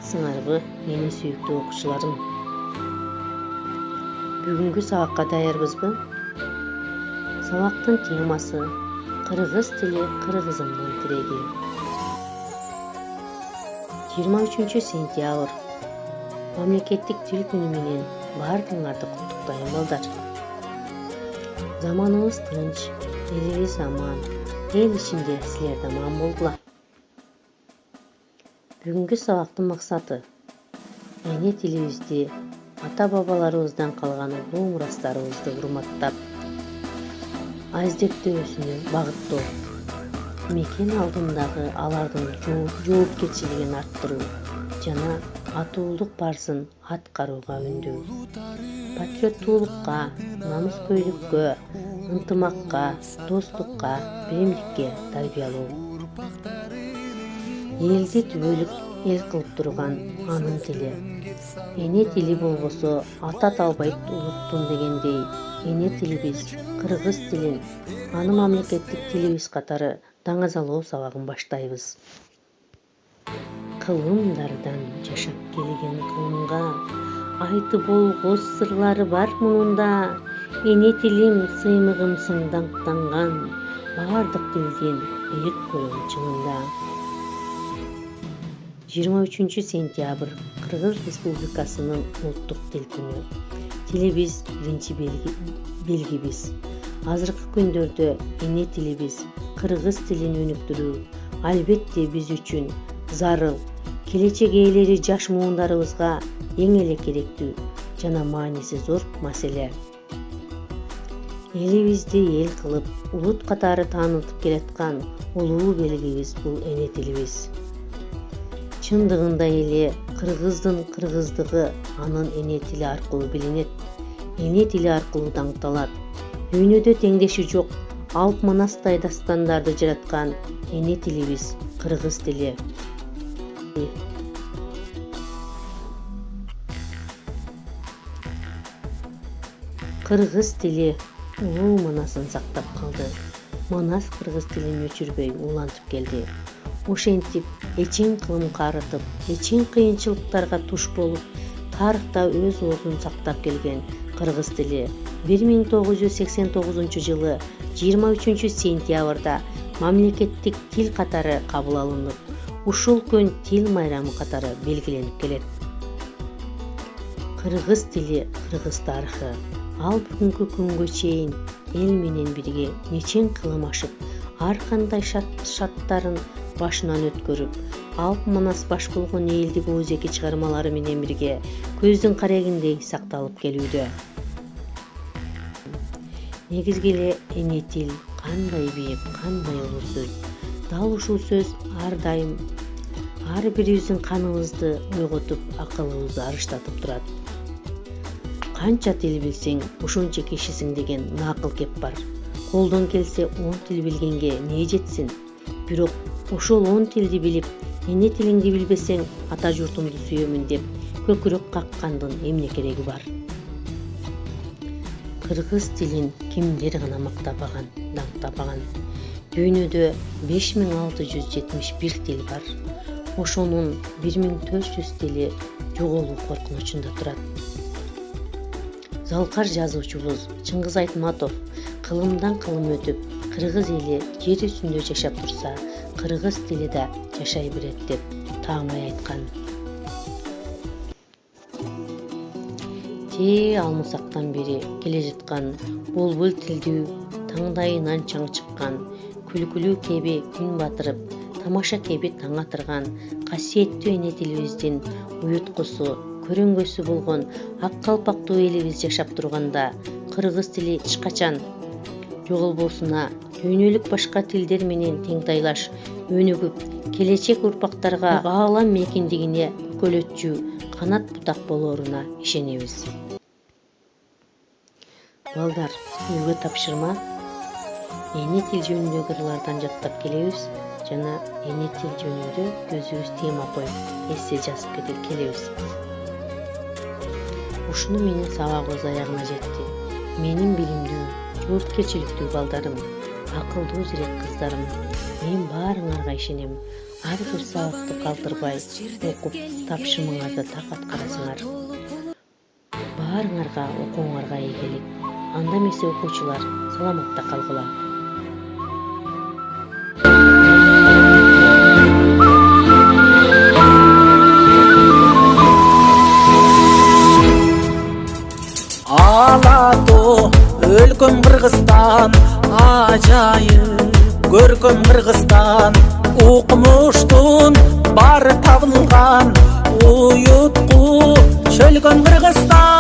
саламатсыңарбы менин сүйүктүү окуучуларым? Бүгүнкү сабакка даярбызбы? Сабактын темасы кыргыз тили кыргызымдын тиреги. 23 сентябрь мамлекеттик тил күнү менен баардыгыңарды куттуктайм балдар. Заманыбыз тынч, элибиз аман, эл ичинде силерде аман болгула. Бүгүнкү сабактын максаты эне тилибизди, ата-бабаларыбыздан калган улуу мурастарыбызды урматтап, аздектөөсүнө багыттоо, мекен алдындагы алардын жоопкерчилигин арттыруу жана атуулук барысын аткарууга үндөө, патриоттуулукка, намыскөйлүккө, ынтымакка, достукка, биримдикке тарбиялоо. Элди түбөлүк эл кылып турган анын тили. Эне тили болбосо ата талбайт улуттун дегендей, эне тилибиз кыргыз тилин аны мамлекеттик тилибиз катары даңазалоо сабагын баштайбыз. Кылымдардан жашап келген кылымга айтып болгос сырлары бар мунунда. Эне тилим сыймыгымсың даңктанган, баардык тилден бийик көрөм чынында. 23 сентябрь Кыргыз Республикасынын улуттук тил күнү. Тилибиз биринчи белгибиз. Азыркы күндөрдө эне тилибиз, кыргыз тилин өнүктүрүү албетте биз үчүн зарыл, келечек ээлери жаш муундарыбызга эң эле керектүү жана мааниси зор маселе. Элибизди эл кылып, улут катары таанытып келаткан улуу белгибиз бул эне тилибиз. Чындыгында эле кыргыздын кыргыздыгы анын эне тили аркылуу билинет, эне тили аркылуу даңкталат. Дүйнөдө теңдеши жок алп манастай дастандарды жараткан эне тилибиз кыргыз тили. Кыргыз тили улуу манасын сактап калды. Манас кыргыз тилин өчүрбөй улантып келди. Ошентип эчең кылым карытып, эчең кыйынчылыктарга туш болуп, тарыхта өз ордун сактап келген кыргыз тили 1989 жылы 23 сентябрда мамлекеттик тил катары кабыл алынып, ушул күн тил майрамы катары белгиленип келет. Кыргыз тили кыргыз тарыхы. Ал бүгүнкү күнгө чейин эл менен бирге нечең кылым ашып, ар кандай шарттарын башынан өткөрүп, алп манас баш болгон элдик оозеки чыгармалары менен бирге көздүн карегиндей сакталып келүүдө. Негизги эле эне тил кандай бийик, кандай улуу сөз. Дал ушул сөз ар дайым ар бирибиздин каныбызды ойготуп, акылыбызды арыштатып турат. Канча тил билсең, ошончо кишисиң деген накыл кеп бар. Колдон келсе 10 тил билгенге не жетсин? Бирок ошол 10 тилди билип, эне тилиңди билбесең, ата журтумду сүйөмүн деп көкүрөк каккандын эмне кереги бар? Кыргыз тилин кимдер гана мактабаган, даңктабаган. Дүйнөдө 5671 тил бар. Ошонун 1400 тили жоголуу коркунучунда турат. Залкар жазуучубуз Чыңгыз Айтматов кылымдан кылым өтүп, кыргыз эли жер үстүндө жашап турса, кыргыз тили да жашай берет деп таамай айткан. Алмасактан бери келе жаткан булбул тилдүү, таңдайынан чаң чыккан, күлкүлүү кеби күн батырып, тамаша кеби таң атырган, касиеттүү эне тилибиздин уюткусу, көрөнгөсү болгон ак калпактуу элибиз жашап турганда, кыргыз тили эч качан жоголбосуна, дүйнөлүк башка тилдер менен теңтайлаш өнүгүп, келечек урпактарга аалам мекендигине көлөтчү канат бутак болоруна ишенебиз. Балдар, үйгө тапшырма эне тил жөнүндөгү ырлардан жаттап келебиз жана эне тил жөнүндө өзүбүз тема коюп, эссе жазып келебиз. Ушуну менен сабагыбыз аягына жетти. Менин билимдүү, жоопкерчиликтүү балдарым, акылдуу зирек кыздарым, мен баарыңарга ишенем. ар бир сабакты калтырбай окуп тапшырмаңарды так аткарасыңар. Баарыңарга окууңарга ийгилик. Анда эмесе окуучулар саламатта калгыла. Алату өлкөм Кыргызстан, ажайып көркөм Кыргызстан, укмуштун бары табылган уютку чөлгөн Кыргызстан.